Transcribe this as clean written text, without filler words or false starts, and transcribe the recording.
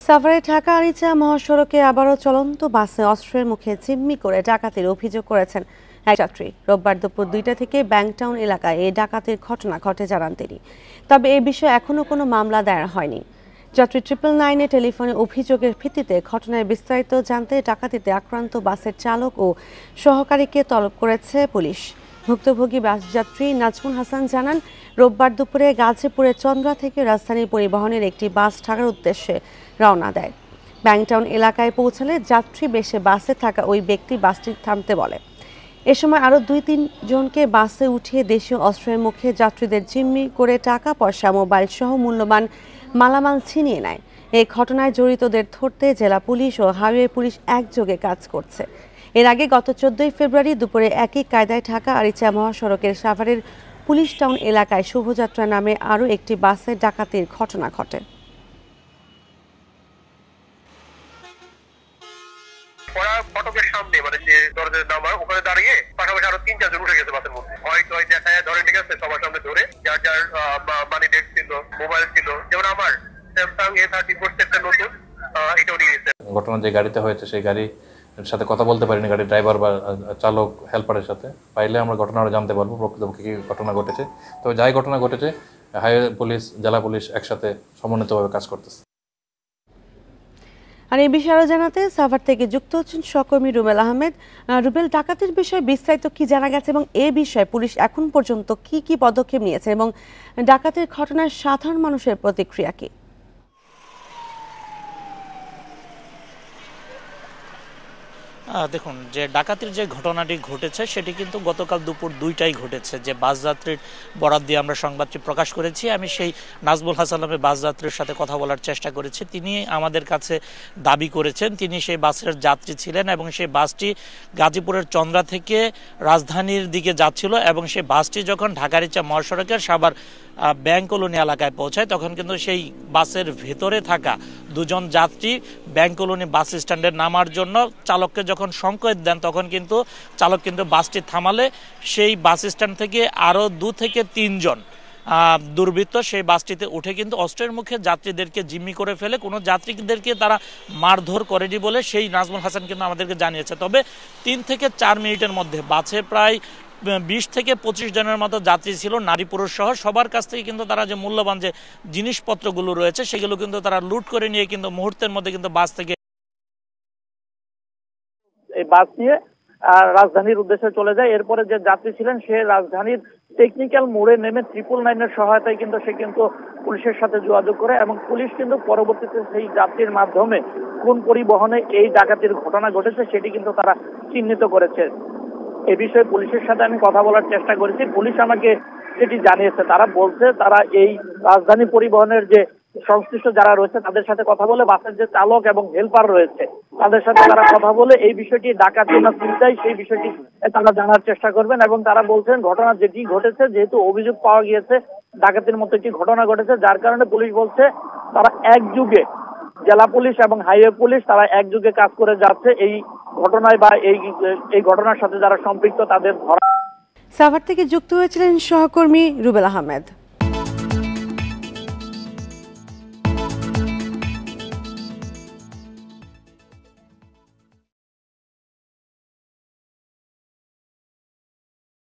সাভারে ঢাকা আরিচা মহাসড়কে আবারও চলন্ত বাসে অস্ত্রের মুখে জিম্মি করে ডাকাতির অভিযোগ করেছেন এক যাত্রী। রোববার দুপুর 2টা থেকে ব্যাংকটাউন এলাকায় এই ডাকাতির ঘটনা ঘটে জানান তিনি। তবে এ বিষয়ে এখনো কোনো মামলা দায়ের হয়নি। যাত্রী 999-এ টেলিফোনে অভিযোগের ভিত্তিতে ঘটনার বিস্তারিত জানতে ডাকাতিতে আক্রান্ত বাসের চালক ও সহকারীকে তলব করেছে পুলিশ। ভুক্তভোগী বাসযাত্রী নাজমুল হাসান জানান, রোববার দুপুরে গাজীপুরের চন্দ্রা থেকে রাজধানী পরিবহনের একটি বাস ঢাকার উদ্দেশ্যে রওনা দেয়। ব্যাংকটাউন এলাকায় পৌঁছালে যাত্রী বেশে বাসে থাকা ওই ব্যক্তি বাসটি থামতে বলে। এ সময় আরও 2-3 জনকে বাসে উঠিয়ে দেশীয় অস্ত্রের মুখে যাত্রীদের জিম্মি করে টাকা পয়সা, মোবাইল সহ মূল্যবান মালামাল ছিনিয়ে নেয়। এই ঘটনায় জড়িতদের ধরতে জেলা পুলিশ ও হাইওয়ে পুলিশ একযোগে কাজ করছে। এর আগে গত 14 ফেব্রুয়ারি দুপুরে একই কায়দায় ঢাকা আরিচা মহাসড়কের সাভারের পুলিশ টাউন এলাকায় শুভযাত্রা নামে আরও একটি বাসে ডাকাতির ঘটনা ঘটে। ফটকের সামনে মানে যে দরজার নামার ওখানে দাঁড়িয়ে পাশাপাশি আরো 3-4 জন উঠে গেছে বাসের মধ্যে। হয়তো দেখায় ধরে ঠিক আছে, সবার সামনে ধরে যার যার মানি ব্যাগ ছিল, মোবাইল ছিল, যেমন আমার স্যামসাং A34 একটা নতুন, এটাও নিয়ে গেছে। ঘটনা যে গাড়িতে হয়েছে সেই গাড়ির সাথে কথা বলতে পারিনি, গাড়ির ড্রাইভার বা চালক হেল্পারের সাথে। পাইলে আমরা ঘটনাটা জানতে পারবো প্রকৃতপক্ষে কি ঘটনা ঘটেছে। তবে যাই ঘটনা ঘটেছে, হাইওয়ে পুলিশ, জেলা পুলিশ একসাথে সমন্বিতভাবে কাজ করতেছে। আর এই বিষয়ে আরো জানাতে সাভার থেকে যুক্ত হচ্ছেন সহকর্মী রুবেল আহমেদ। রুবেল, ডাকাতির বিষয়ে বিস্তারিত কি জানা গেছে এবং এ বিষয়ে পুলিশ এখন পর্যন্ত কি কি পদক্ষেপ নিয়েছে এবং ডাকাতির ঘটনায় সাধারণ মানুষের প্রতিক্রিয়া কি? দেখুন, যে ডাকাতির যে ঘটনাটি ঘটেছে সেটি কিন্তু গতকাল দুপুর 2টায় ঘটেছে। যে বাসযাত্রীর বরাত দিয়ে আমরা সংবাদটি প্রকাশ করেছি, আমি সেই নাজমুল হাসান নামে বাসযাত্রীর সাথে কথা বলার চেষ্টা করেছি। তিনি আমাদের কাছে দাবি করেছেন তিনি সেই বাসের যাত্রী ছিলেন এবং সেই বাসটি গাজীপুরের চন্দ্রা থেকে রাজধানীর দিকে যাচ্ছিল এবং সেই বাসটি যখন ঢাকা আরিচা মহাসড়কের সাভার ব্যাংক কলোনি এলাকায় পৌঁছায় তখন কিন্তু সেই বাসের ভেতরে থাকা 2 জন যাত্রী ব্যাংক কলোনি বাস স্ট্যান্ডে নামার জন্য চালককে যখন সংকেত দেন তখন কিন্তু চালক কিন্তু বাসটি থামালে সেই বাস স্ট্যান্ড থেকে আরও 2 থেকে 3 জন দুর্বৃত্ত সেই বাসটিতে উঠে কিন্তু অস্ত্রের মুখে যাত্রীদেরকে জিম্মি করে ফেলে। কোনো যাত্রীদেরকে তারা মারধর করেনি বলে সেই নাজমুল হাসান কিন্তু আমাদেরকে জানিয়েছে। তবে 3 থেকে 4 মিনিটের মধ্যে বাসে প্রায় 20 থেকে 25 জনের মতো যাত্রী ছিল, নারী পুরুষ সহ। সবার কাছ থেকে কিন্তু তারা যে মূল্যবান যে জিনিসপত্রগুলো রয়েছে সেগুলো কিন্তু তারা লুট করে নিয়ে কিন্তু মুহূর্তের মধ্যে কিন্তু বাস থেকে এই বাস নিয়ে রাজধানীর উদ্দেশ্যে চলে যায়। এরপরে যে যাত্রী ছিলেন সে রাজধানীর টেকনিক্যাল মোড়ে নেমে 999-এর সহায়তায় কিন্তু সে কিন্তু পুলিশের সাথে যোগাযোগ করে এবং পুলিশ কিন্তু পরবর্তীতে সেই যাত্রীর মাধ্যমে কোন পরিবহনে এই ডাকাতির ঘটনা ঘটেছে সেটি কিন্তু তারা চিহ্নিত করেছে। এ বিষয়ে পুলিশের সাথে আমি কথা বলার চেষ্টা করেছি, পুলিশ আমাকে সেটি জানিয়েছে। তারা বলছে তারা এই রাজধানী পরিবহনের যে সংশ্লিষ্ট যারা রয়েছে তাদের সাথে কথা বলে, বাসের যে চালক এবং হেল্পার রয়েছে তাদের সাথে তারা কথা বলে এই বিষয়টি ডাকাতি না ছিনতাই সেই বিষয়টি তারা জানার চেষ্টা করবেন। এবং তারা বলছেন ঘটনা যেটি ঘটেছে, যেহেতু অভিযোগ পাওয়া গিয়েছে ডাকাতির মতো একটি ঘটনা ঘটেছে, যার কারণে পুলিশ বলছে তারা একযুগে, জেলা পুলিশ এবং হাইওয়ে পুলিশ তারা একযুগে কাজ করে যাচ্ছে এই ঘটনায় বা এই ঘটনার সাথে যারা সম্পৃক্ত তাদের ধরা। সাভার থেকে যুক্ত হয়েছিলেন সহকর্মী রুবেল আহমেদ।